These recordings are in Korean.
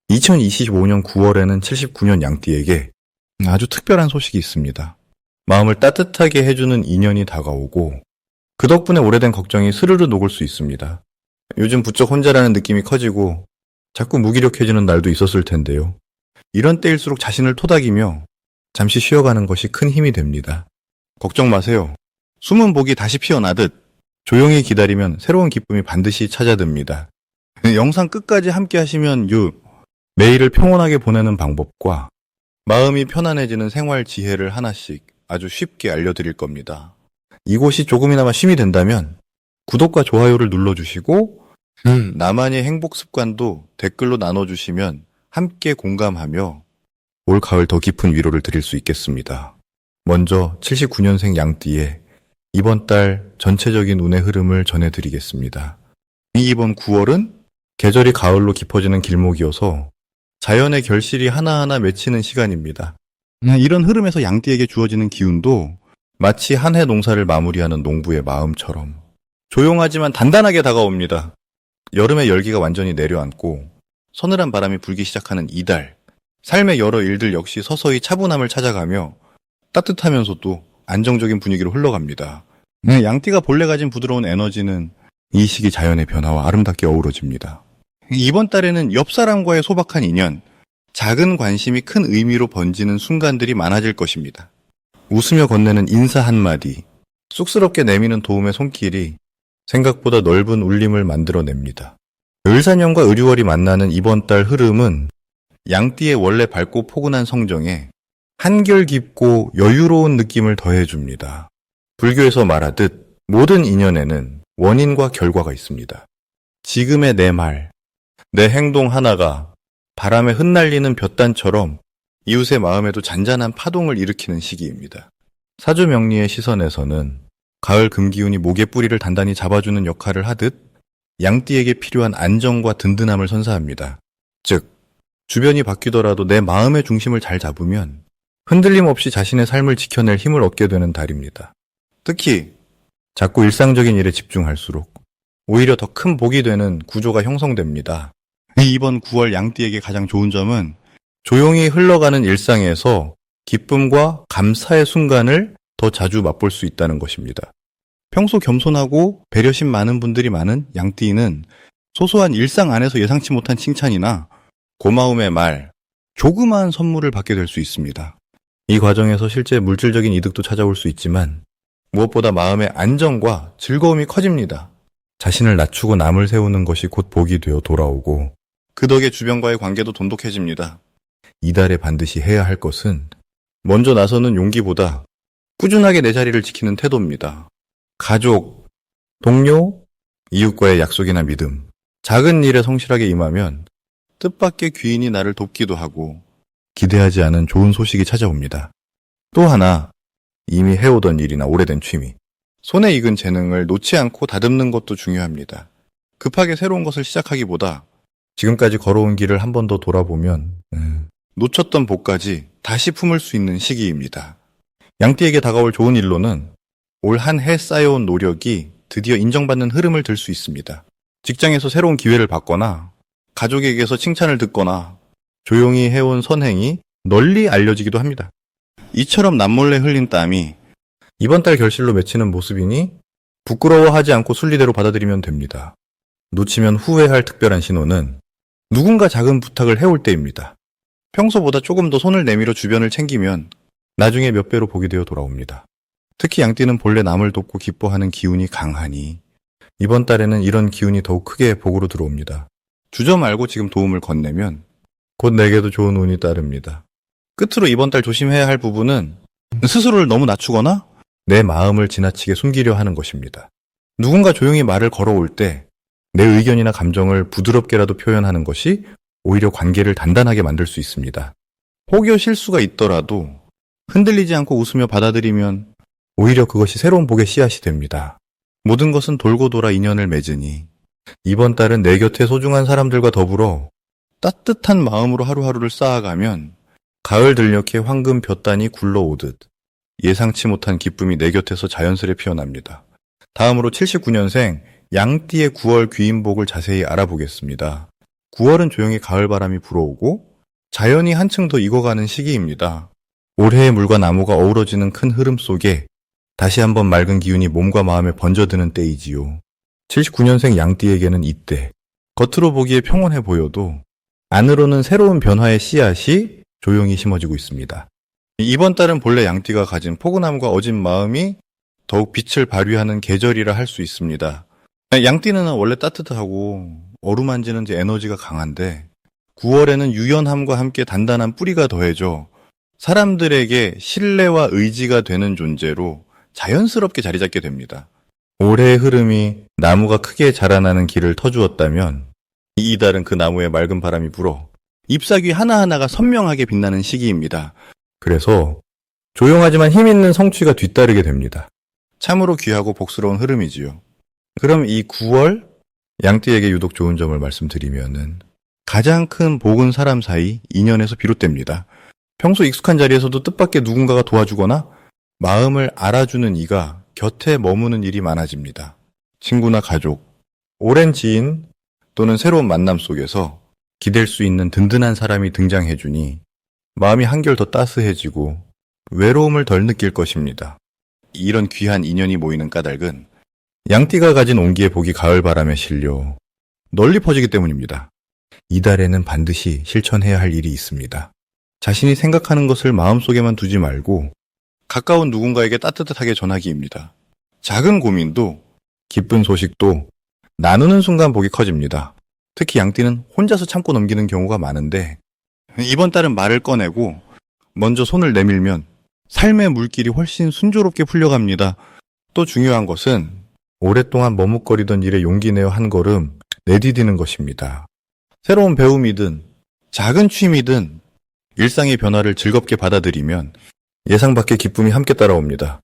2025년 9월에는 79년 양띠에게 아주 특별한 소식이 있습니다. 마음을 따뜻하게 해주는 인연이 다가오고 그 덕분에 오래된 걱정이 스르르 녹을 수 있습니다. 요즘 부쩍 혼자라는 느낌이 커지고 자꾸 무기력해지는 날도 있었을 텐데요. 이런 때일수록 자신을 토닥이며 잠시 쉬어가는 것이 큰 힘이 됩니다. 걱정 마세요. 숨은 복이 다시 피어나듯 조용히 기다리면 새로운 기쁨이 반드시 찾아듭니다. 영상 끝까지 함께 하시면 매일을 평온하게 보내는 방법과 마음이 편안해지는 생활 지혜를 하나씩 아주 쉽게 알려드릴 겁니다. 이곳이 조금이나마 힘이 된다면 구독과 좋아요를 눌러주시고 나만의 행복 습관도 댓글로 나눠주시면 함께 공감하며 올 가을 더 깊은 위로를 드릴 수 있겠습니다. 먼저 79년생 양띠의 이번 달 전체적인 운의 흐름을 전해드리겠습니다. 이번 9월은 계절이 가을로 깊어지는 길목이어서 자연의 결실이 하나하나 맺히는 시간입니다. 이런 흐름에서 양띠에게 주어지는 기운도 마치 한 해 농사를 마무리하는 농부의 마음처럼 조용하지만 단단하게 다가옵니다. 여름의 열기가 완전히 내려앉고 서늘한 바람이 불기 시작하는 이달, 삶의 여러 일들 역시 서서히 차분함을 찾아가며 따뜻하면서도 안정적인 분위기로 흘러갑니다. 양띠가 본래 가진 부드러운 에너지는 이 시기 자연의 변화와 아름답게 어우러집니다. 이번 달에는 옆 사람과의 소박한 인연, 작은 관심이 큰 의미로 번지는 순간들이 많아질 것입니다. 웃으며 건네는 인사 한마디, 쑥스럽게 내미는 도움의 손길이 생각보다 넓은 울림을 만들어냅니다. 을사년과 을유월이 만나는 이번 달 흐름은 양띠의 원래 밝고 포근한 성정에 한결 깊고 여유로운 느낌을 더해줍니다. 불교에서 말하듯 모든 인연에는 원인과 결과가 있습니다. 지금의 내 말, 내 행동 하나가 바람에 흩날리는 볕단처럼 이웃의 마음에도 잔잔한 파동을 일으키는 시기입니다. 사주명리의 시선에서는 가을 금기운이 목의 뿌리를 단단히 잡아주는 역할을 하듯 양띠에게 필요한 안정과 든든함을 선사합니다. 즉, 주변이 바뀌더라도 내 마음의 중심을 잘 잡으면 흔들림 없이 자신의 삶을 지켜낼 힘을 얻게 되는 달입니다. 특히 자꾸 일상적인 일에 집중할수록 오히려 더 큰 복이 되는 구조가 형성됩니다. 이번 9월 양띠에게 가장 좋은 점은 조용히 흘러가는 일상에서 기쁨과 감사의 순간을 더 자주 맛볼 수 있다는 것입니다. 평소 겸손하고 배려심 많은 분들이 많은 양띠는 소소한 일상 안에서 예상치 못한 칭찬이나 고마움의 말, 조그마한 선물을 받게 될 수 있습니다. 이 과정에서 실제 물질적인 이득도 찾아올 수 있지만 무엇보다 마음의 안정과 즐거움이 커집니다. 자신을 낮추고 남을 세우는 것이 곧 복이 되어 돌아오고 그 덕에 주변과의 관계도 돈독해집니다. 이달에 반드시 해야 할 것은 먼저 나서는 용기보다 꾸준하게 내 자리를 지키는 태도입니다. 가족, 동료, 이웃과의 약속이나 믿음, 작은 일에 성실하게 임하면 뜻밖의 귀인이 나를 돕기도 하고 기대하지 않은 좋은 소식이 찾아옵니다. 또 하나, 이미 해오던 일이나 오래된 취미, 손에 익은 재능을 놓지 않고 다듬는 것도 중요합니다. 급하게 새로운 것을 시작하기보다 지금까지 걸어온 길을 한 번 더 돌아보면 놓쳤던 복까지 다시 품을 수 있는 시기입니다. 양띠에게 다가올 좋은 일로는 올 한 해 쌓여온 노력이 드디어 인정받는 흐름을 들 수 있습니다. 직장에서 새로운 기회를 받거나 가족에게서 칭찬을 듣거나 조용히 해온 선행이 널리 알려지기도 합니다. 이처럼 남몰래 흘린 땀이 이번 달 결실로 맺히는 모습이니 부끄러워하지 않고 순리대로 받아들이면 됩니다. 놓치면 후회할 특별한 신호는 누군가 작은 부탁을 해올 때입니다. 평소보다 조금 더 손을 내밀어 주변을 챙기면 나중에 몇 배로 복이 되어 돌아옵니다. 특히 양띠는 본래 남을 돕고 기뻐하는 기운이 강하니 이번 달에는 이런 기운이 더욱 크게 복으로 들어옵니다. 주저 말고 지금 도움을 건네면 곧 내게도 좋은 운이 따릅니다. 끝으로 이번 달 조심해야 할 부분은 스스로를 너무 낮추거나 내 마음을 지나치게 숨기려 하는 것입니다. 누군가 조용히 말을 걸어올 때 내 의견이나 감정을 부드럽게라도 표현하는 것이 오히려 관계를 단단하게 만들 수 있습니다. 혹여 실수가 있더라도 흔들리지 않고 웃으며 받아들이면 오히려 그것이 새로운 복의 씨앗이 됩니다. 모든 것은 돌고 돌아 인연을 맺으니 이번 달은 내 곁에 소중한 사람들과 더불어 따뜻한 마음으로 하루하루를 쌓아가면 가을 들녘에 황금 볕단이 굴러오듯 예상치 못한 기쁨이 내 곁에서 자연스레 피어납니다. 다음으로 79년생 양띠의 9월 귀인복을 자세히 알아보겠습니다. 9월은 조용히 가을바람이 불어오고 자연이 한층 더 익어가는 시기입니다. 올해의 물과 나무가 어우러지는 큰 흐름 속에 다시 한번 맑은 기운이 몸과 마음에 번져드는 때이지요. 79년생 양띠에게는 이때 겉으로 보기에 평온해 보여도 안으로는 새로운 변화의 씨앗이 조용히 심어지고 있습니다. 이번 달은 본래 양띠가 가진 포근함과 어진 마음이 더욱 빛을 발휘하는 계절이라 할 수 있습니다. 양띠는 원래 따뜻하고 어루만지는 에너지가 강한데 9월에는 유연함과 함께 단단한 뿌리가 더해져 사람들에게 신뢰와 의지가 되는 존재로 자연스럽게 자리 잡게 됩니다. 올해의 흐름이 나무가 크게 자라나는 길을 터주었다면 이 달은 그 나무에 맑은 바람이 불어 잎사귀 하나하나가 선명하게 빛나는 시기입니다. 그래서 조용하지만 힘있는 성취가 뒤따르게 됩니다. 참으로 귀하고 복스러운 흐름이지요. 그럼 이 9월 양띠에게 유독 좋은 점을 말씀드리면은 가장 큰 복은 사람 사이 인연에서 비롯됩니다. 평소 익숙한 자리에서도 뜻밖의 누군가가 도와주거나 마음을 알아주는 이가 곁에 머무는 일이 많아집니다. 친구나 가족, 오랜 지인 또는 새로운 만남 속에서 기댈 수 있는 든든한 사람이 등장해주니 마음이 한결 더 따스해지고 외로움을 덜 느낄 것입니다. 이런 귀한 인연이 모이는 까닭은 양띠가 가진 온기의 복이 가을바람에 실려 널리 퍼지기 때문입니다. 이달에는 반드시 실천해야 할 일이 있습니다. 자신이 생각하는 것을 마음속에만 두지 말고 가까운 누군가에게 따뜻하게 전하기입니다. 작은 고민도 기쁜 소식도 나누는 순간 복이 커집니다. 특히 양띠는 혼자서 참고 넘기는 경우가 많은데 이번 달은 말을 꺼내고 먼저 손을 내밀면 삶의 물길이 훨씬 순조롭게 풀려갑니다. 또 중요한 것은 오랫동안 머뭇거리던 일에 용기 내어 한 걸음 내디디는 것입니다. 새로운 배움이든 작은 취미든 일상의 변화를 즐겁게 받아들이면 예상 밖의 기쁨이 함께 따라옵니다.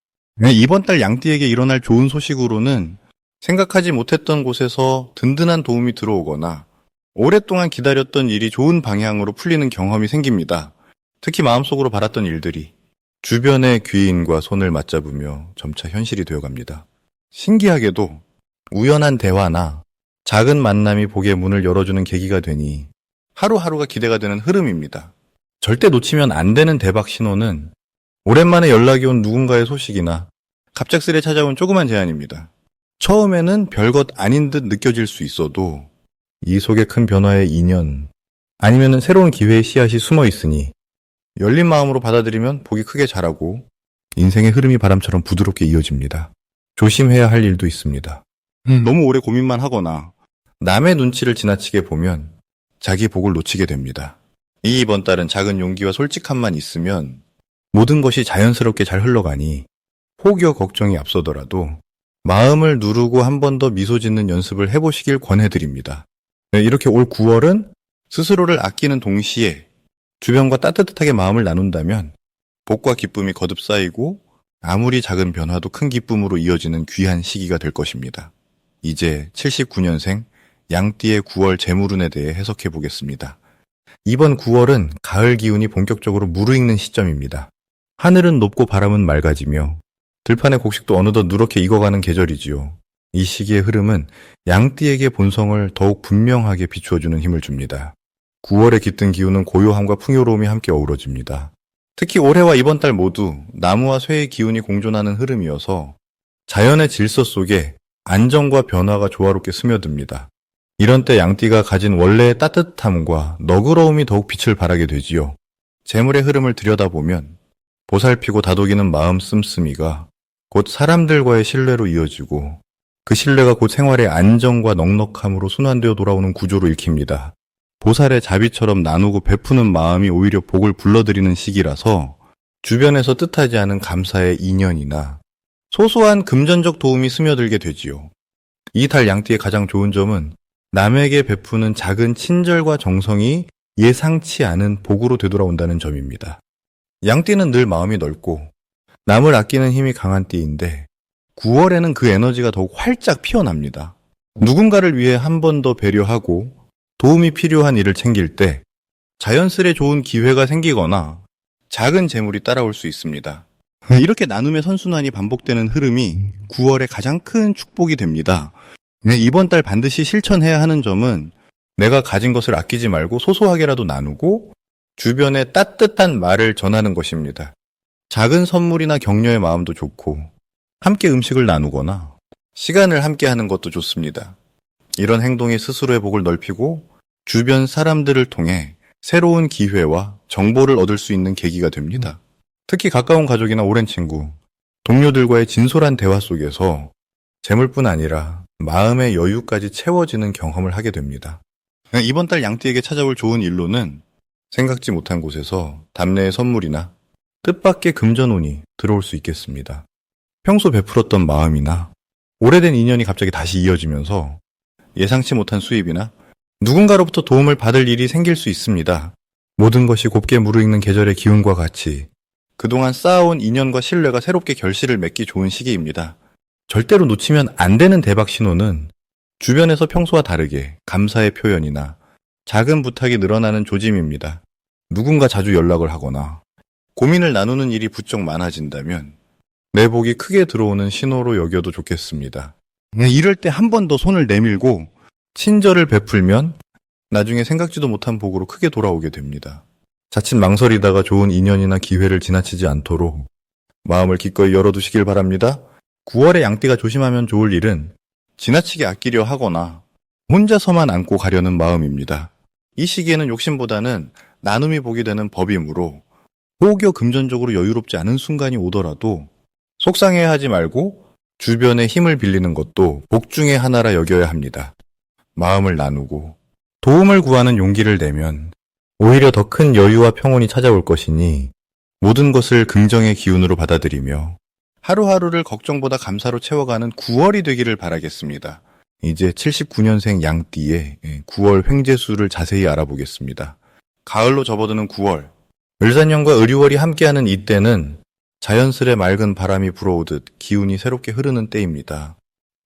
이번 달 양띠에게 일어날 좋은 소식으로는 생각하지 못했던 곳에서 든든한 도움이 들어오거나 오랫동안 기다렸던 일이 좋은 방향으로 풀리는 경험이 생깁니다. 특히 마음속으로 바랐던 일들이 주변의 귀인과 손을 맞잡으며 점차 현실이 되어갑니다. 신기하게도 우연한 대화나 작은 만남이 복의 문을 열어주는 계기가 되니 하루하루가 기대가 되는 흐름입니다. 절대 놓치면 안 되는 대박 신호는 오랜만에 연락이 온 누군가의 소식이나 갑작스레 찾아온 조그만 제안입니다. 처음에는 별것 아닌 듯 느껴질 수 있어도 이 속에 큰 변화의 인연 아니면 새로운 기회의 씨앗이 숨어 있으니 열린 마음으로 받아들이면 복이 크게 자라고 인생의 흐름이 바람처럼 부드럽게 이어집니다. 조심해야 할 일도 있습니다. 너무 오래 고민만 하거나 남의 눈치를 지나치게 보면 자기 복을 놓치게 됩니다. 이번 달은 작은 용기와 솔직함만 있으면 모든 것이 자연스럽게 잘 흘러가니 혹여 걱정이 앞서더라도 마음을 누르고 한 번 더 미소 짓는 연습을 해보시길 권해드립니다. 이렇게 올 9월은 스스로를 아끼는 동시에 주변과 따뜻하게 마음을 나눈다면 복과 기쁨이 거듭 쌓이고 아무리 작은 변화도 큰 기쁨으로 이어지는 귀한 시기가 될 것입니다. 이제 79년생 양띠의 9월 재물운에 대해 해석해 보겠습니다. 이번 9월은 가을 기운이 본격적으로 무르익는 시점입니다. 하늘은 높고 바람은 맑아지며 들판의 곡식도 어느덧 누렇게 익어가는 계절이지요. 이 시기의 흐름은 양띠에게 본성을 더욱 분명하게 비추어주는 힘을 줍니다. 9월에 깃든 기운은 고요함과 풍요로움이 함께 어우러집니다. 특히 올해와 이번 달 모두 나무와 쇠의 기운이 공존하는 흐름이어서 자연의 질서 속에 안정과 변화가 조화롭게 스며듭니다. 이런 때 양띠가 가진 원래의 따뜻함과 너그러움이 더욱 빛을 발하게 되지요. 재물의 흐름을 들여다보면 보살피고 다독이는 마음 씀씀이가 곧 사람들과의 신뢰로 이어지고 그 신뢰가 곧 생활의 안정과 넉넉함으로 순환되어 돌아오는 구조로 읽힙니다. 보살의 자비처럼 나누고 베푸는 마음이 오히려 복을 불러들이는 시기라서 주변에서 뜻하지 않은 감사의 인연이나 소소한 금전적 도움이 스며들게 되지요. 이 달 양띠의 가장 좋은 점은 남에게 베푸는 작은 친절과 정성이 예상치 않은 복으로 되돌아온다는 점입니다. 양띠는 늘 마음이 넓고 남을 아끼는 힘이 강한 띠인데 9월에는 그 에너지가 더욱 활짝 피어납니다. 누군가를 위해 한 번 더 배려하고 도움이 필요한 일을 챙길 때 자연스레 좋은 기회가 생기거나 작은 재물이 따라올 수 있습니다. 이렇게 나눔의 선순환이 반복되는 흐름이 9월의 가장 큰 축복이 됩니다. 이번 달 반드시 실천해야 하는 점은 내가 가진 것을 아끼지 말고 소소하게라도 나누고 주변에 따뜻한 말을 전하는 것입니다. 작은 선물이나 격려의 마음도 좋고 함께 음식을 나누거나 시간을 함께 하는 것도 좋습니다. 이런 행동이 스스로의 복을 넓히고 주변 사람들을 통해 새로운 기회와 정보를 얻을 수 있는 계기가 됩니다. 특히 가까운 가족이나 오랜 친구, 동료들과의 진솔한 대화 속에서 재물뿐 아니라 마음의 여유까지 채워지는 경험을 하게 됩니다. 이번 달 양띠에게 찾아올 좋은 일로는 생각지 못한 곳에서 답례의 선물이나 뜻밖의 금전운이 들어올 수 있겠습니다. 평소 베풀었던 마음이나 오래된 인연이 갑자기 다시 이어지면서 예상치 못한 수입이나 누군가로부터 도움을 받을 일이 생길 수 있습니다. 모든 것이 곱게 무르익는 계절의 기운과 같이 그동안 쌓아온 인연과 신뢰가 새롭게 결실을 맺기 좋은 시기입니다. 절대로 놓치면 안 되는 대박 신호는 주변에서 평소와 다르게 감사의 표현이나 작은 부탁이 늘어나는 조짐입니다. 누군가 자주 연락을 하거나 고민을 나누는 일이 부쩍 많아진다면 내 복이 크게 들어오는 신호로 여겨도 좋겠습니다. 이럴 때 한 번 더 손을 내밀고 친절을 베풀면 나중에 생각지도 못한 복으로 크게 돌아오게 됩니다. 자칫 망설이다가 좋은 인연이나 기회를 지나치지 않도록 마음을 기꺼이 열어두시길 바랍니다. 9월에 양띠가 조심하면 좋을 일은 지나치게 아끼려 하거나 혼자서만 안고 가려는 마음입니다. 이 시기에는 욕심보다는 나눔이 복이 되는 법이므로 혹여 금전적으로 여유롭지 않은 순간이 오더라도 속상해하지 말고 주변의 힘을 빌리는 것도 복 중의 하나라 여겨야 합니다. 마음을 나누고 도움을 구하는 용기를 내면 오히려 더 큰 여유와 평온이 찾아올 것이니 모든 것을 긍정의 기운으로 받아들이며 하루하루를 걱정보다 감사로 채워가는 9월이 되기를 바라겠습니다. 이제 79년생 양띠의 9월 횡재수를 자세히 알아보겠습니다. 가을로 접어드는 9월, 을사년과 을유월이 함께하는 이때는 자연스레 맑은 바람이 불어오듯 기운이 새롭게 흐르는 때입니다.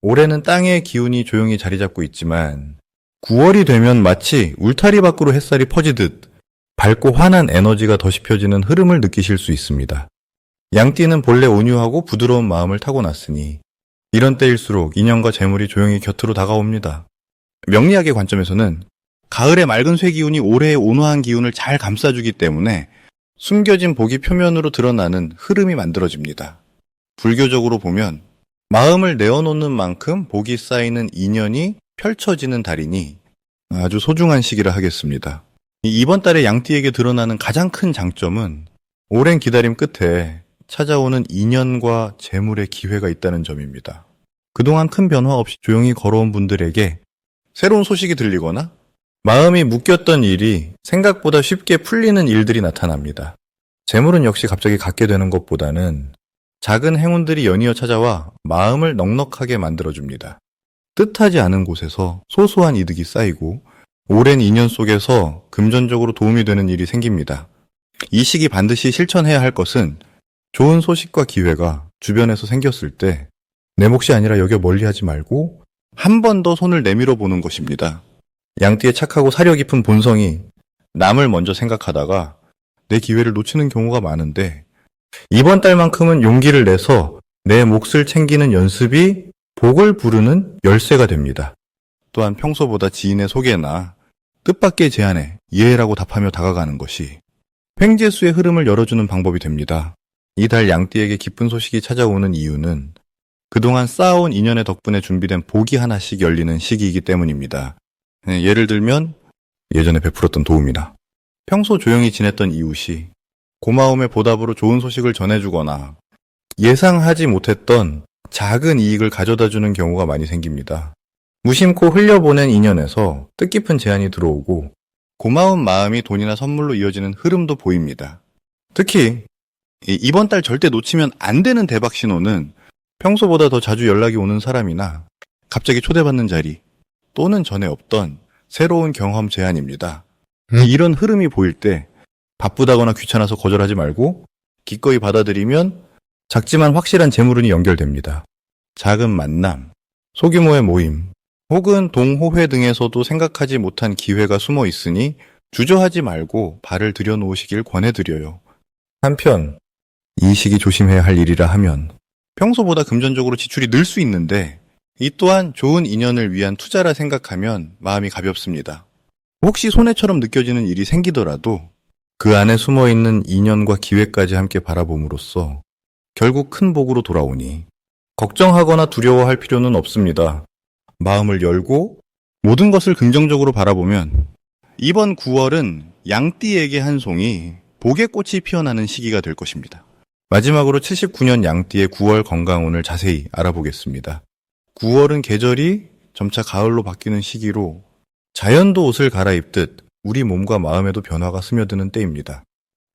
올해는 땅의 기운이 조용히 자리 잡고 있지만 9월이 되면 마치 울타리 밖으로 햇살이 퍼지듯 밝고 환한 에너지가 더 씹혀지는 흐름을 느끼실 수 있습니다. 양띠는 본래 온유하고 부드러운 마음을 타고났으니 이런 때일수록 인연과 재물이 조용히 곁으로 다가옵니다. 명리학의 관점에서는 가을의 맑은 쇠기운이 올해의 온화한 기운을 잘 감싸주기 때문에 숨겨진 복이 표면으로 드러나는 흐름이 만들어집니다. 불교적으로 보면 마음을 내어놓는 만큼 복이 쌓이는 인연이 펼쳐지는 달이니 아주 소중한 시기라 하겠습니다. 이번 달에 양띠에게 드러나는 가장 큰 장점은 오랜 기다림 끝에 찾아오는 인연과 재물의 기회가 있다는 점입니다. 그동안 큰 변화 없이 조용히 걸어온 분들에게 새로운 소식이 들리거나 마음이 묶였던 일이 생각보다 쉽게 풀리는 일들이 나타납니다. 재물은 역시 갑자기 갖게 되는 것보다는 작은 행운들이 연이어 찾아와 마음을 넉넉하게 만들어줍니다. 뜻하지 않은 곳에서 소소한 이득이 쌓이고 오랜 인연 속에서 금전적으로 도움이 되는 일이 생깁니다. 이 시기 반드시 실천해야 할 것은 좋은 소식과 기회가 주변에서 생겼을 때 내 몫이 아니라 여겨 멀리하지 말고 한 번 더 손을 내밀어 보는 것입니다. 양띠의 착하고 사려 깊은 본성이 남을 먼저 생각하다가 내 기회를 놓치는 경우가 많은데 이번 달만큼은 용기를 내서 내 몫을 챙기는 연습이 복을 부르는 열쇠가 됩니다. 또한 평소보다 지인의 소개나 뜻밖의 제안에 예라고 답하며 다가가는 것이 횡재수의 흐름을 열어주는 방법이 됩니다. 이 달 양띠에게 기쁜 소식이 찾아오는 이유는 그동안 쌓아온 인연의 덕분에 준비된 복이 하나씩 열리는 시기이기 때문입니다. 예를 들면 예전에 베풀었던 도움이나 평소 조용히 지냈던 이웃이 고마움의 보답으로 좋은 소식을 전해주거나 예상하지 못했던 작은 이익을 가져다주는 경우가 많이 생깁니다. 무심코 흘려보낸 인연에서 뜻깊은 제안이 들어오고 고마운 마음이 돈이나 선물로 이어지는 흐름도 보입니다. 특히 이번 달 절대 놓치면 안 되는 대박 신호는 평소보다 더 자주 연락이 오는 사람이나 갑자기 초대받는 자리 또는 전에 없던 새로운 경험 제안입니다. 이런 흐름이 보일 때 바쁘다거나 귀찮아서 거절하지 말고 기꺼이 받아들이면 작지만 확실한 재물운이 연결됩니다. 작은 만남, 소규모의 모임, 혹은 동호회 등에서도 생각하지 못한 기회가 숨어 있으니 주저하지 말고 발을 들여놓으시길 권해드려요. 한편 이 시기 조심해야 할 일이라 하면 평소보다 금전적으로 지출이 늘 수 있는데 이 또한 좋은 인연을 위한 투자라 생각하면 마음이 가볍습니다. 혹시 손해처럼 느껴지는 일이 생기더라도 그 안에 숨어있는 인연과 기회까지 함께 바라봄으로써 결국 큰 복으로 돌아오니 걱정하거나 두려워할 필요는 없습니다. 마음을 열고 모든 것을 긍정적으로 바라보면 이번 9월은 양띠에게 한 송이 복의 꽃이 피어나는 시기가 될 것입니다. 마지막으로 79년 양띠의 9월 건강운을 자세히 알아보겠습니다. 9월은 계절이 점차 가을로 바뀌는 시기로 자연도 옷을 갈아입듯 우리 몸과 마음에도 변화가 스며드는 때입니다.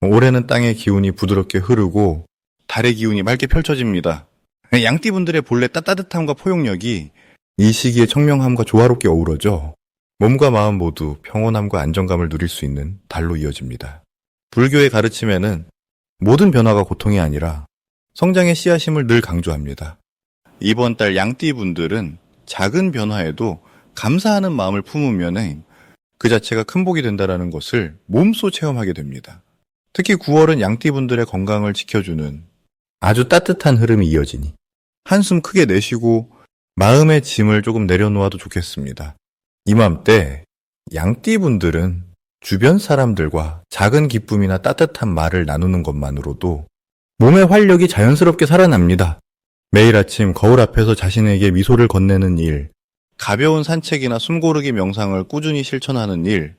올해는 땅의 기운이 부드럽게 흐르고 달의 기운이 맑게 펼쳐집니다. 양띠분들의 본래 따뜻함과 포용력이 이 시기에 청명함과 조화롭게 어우러져 몸과 마음 모두 평온함과 안정감을 누릴 수 있는 달로 이어집니다. 불교의 가르침에는 모든 변화가 고통이 아니라 성장의 씨앗임을 늘 강조합니다. 이번 달 양띠분들은 작은 변화에도 감사하는 마음을 품으면 그 자체가 큰 복이 된다는 것을 몸소 체험하게 됩니다. 특히 9월은 양띠분들의 건강을 지켜주는 아주 따뜻한 흐름이 이어지니 한숨 크게 내쉬고 마음의 짐을 조금 내려놓아도 좋겠습니다. 이맘때 양띠분들은 주변 사람들과 작은 기쁨이나 따뜻한 말을 나누는 것만으로도 몸의 활력이 자연스럽게 살아납니다. 매일 아침 거울 앞에서 자신에게 미소를 건네는 일, 가벼운 산책이나 숨고르기 명상을 꾸준히 실천하는 일,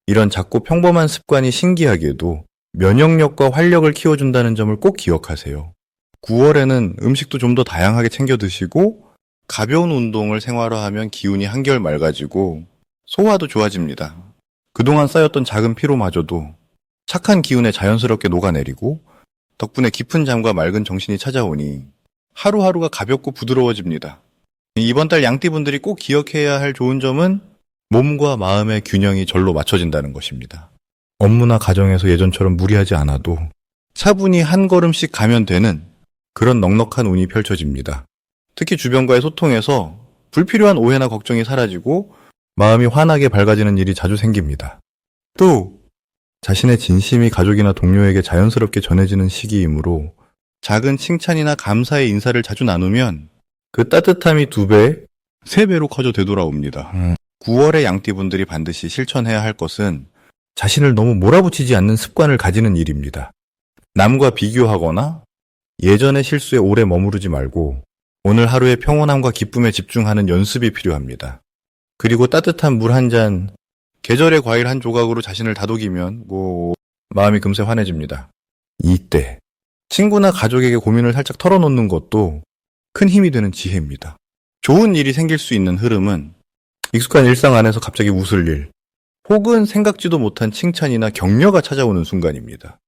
이런 작고 평범한 습관이 신기하게도 면역력과 활력을 키워준다는 점을 꼭 기억하세요. 9월에는 음식도 좀 더 다양하게 챙겨 드시고 가벼운 운동을 생활화하면 기운이 한결 맑아지고 소화도 좋아집니다. 그동안 쌓였던 작은 피로마저도 착한 기운에 자연스럽게 녹아내리고 덕분에 깊은 잠과 맑은 정신이 찾아오니 하루하루가 가볍고 부드러워집니다. 이번 달 양띠분들이 꼭 기억해야 할 좋은 점은 몸과 마음의 균형이 절로 맞춰진다는 것입니다. 업무나 가정에서 예전처럼 무리하지 않아도 차분히 한 걸음씩 가면 되는 그런 넉넉한 운이 펼쳐집니다. 특히 주변과의 소통에서 불필요한 오해나 걱정이 사라지고 마음이 환하게 밝아지는 일이 자주 생깁니다. 또 자신의 진심이 가족이나 동료에게 자연스럽게 전해지는 시기이므로 작은 칭찬이나 감사의 인사를 자주 나누면 그 따뜻함이 2배, 3배로 커져 되돌아옵니다. 9월의 양띠분들이 반드시 실천해야 할 것은 자신을 너무 몰아붙이지 않는 습관을 가지는 일입니다. 남과 비교하거나 예전의 실수에 오래 머무르지 말고 오늘 하루의 평온함과 기쁨에 집중하는 연습이 필요합니다. 그리고 따뜻한 물 한 잔, 계절의 과일 한 조각으로 자신을 다독이면 마음이 금세 환해집니다. 이때 친구나 가족에게 고민을 살짝 털어놓는 것도 큰 힘이 되는 지혜입니다. 좋은 일이 생길 수 있는 흐름은 익숙한 일상 안에서 갑자기 웃을 일, 혹은 생각지도 못한 칭찬이나 격려가 찾아오는 순간입니다.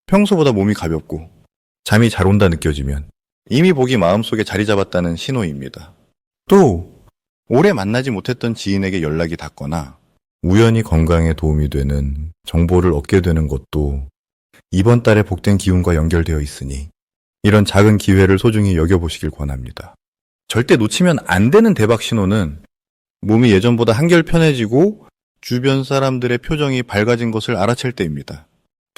평소보다 몸이 가볍고 잠이 잘 온다 느껴지면 이미 복이 마음속에 자리 잡았다는 신호입니다. 또 오래 만나지 못했던 지인에게 연락이 닿거나 우연히 건강에 도움이 되는 정보를 얻게 되는 것도 이번 달에 복된 기운과 연결되어 있으니 이런 작은 기회를 소중히 여겨보시길 권합니다. 절대 놓치면 안 되는 대박 신호는 몸이 예전보다 한결 편해지고 주변 사람들의 표정이 밝아진 것을 알아챌 때입니다.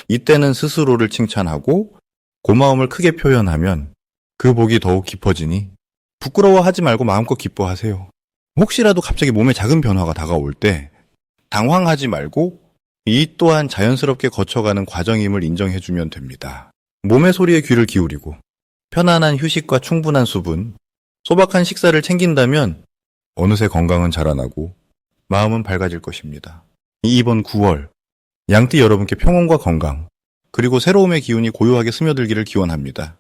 이때는 스스로를 칭찬하고 고마움을 크게 표현하면 그 복이 더욱 깊어지니 부끄러워하지 말고 마음껏 기뻐하세요. 혹시라도 갑자기 몸에 작은 변화가 다가올 때 당황하지 말고 이 또한 자연스럽게 거쳐가는 과정임을 인정해주면 됩니다. 몸의 소리에 귀를 기울이고 편안한 휴식과 충분한 수분, 소박한 식사를 챙긴다면 어느새 건강은 자라나고 마음은 밝아질 것입니다. 이번 9월 양띠 여러분께 평온과 건강, 그리고 새로움의 기운이 고요하게 스며들기를 기원합니다.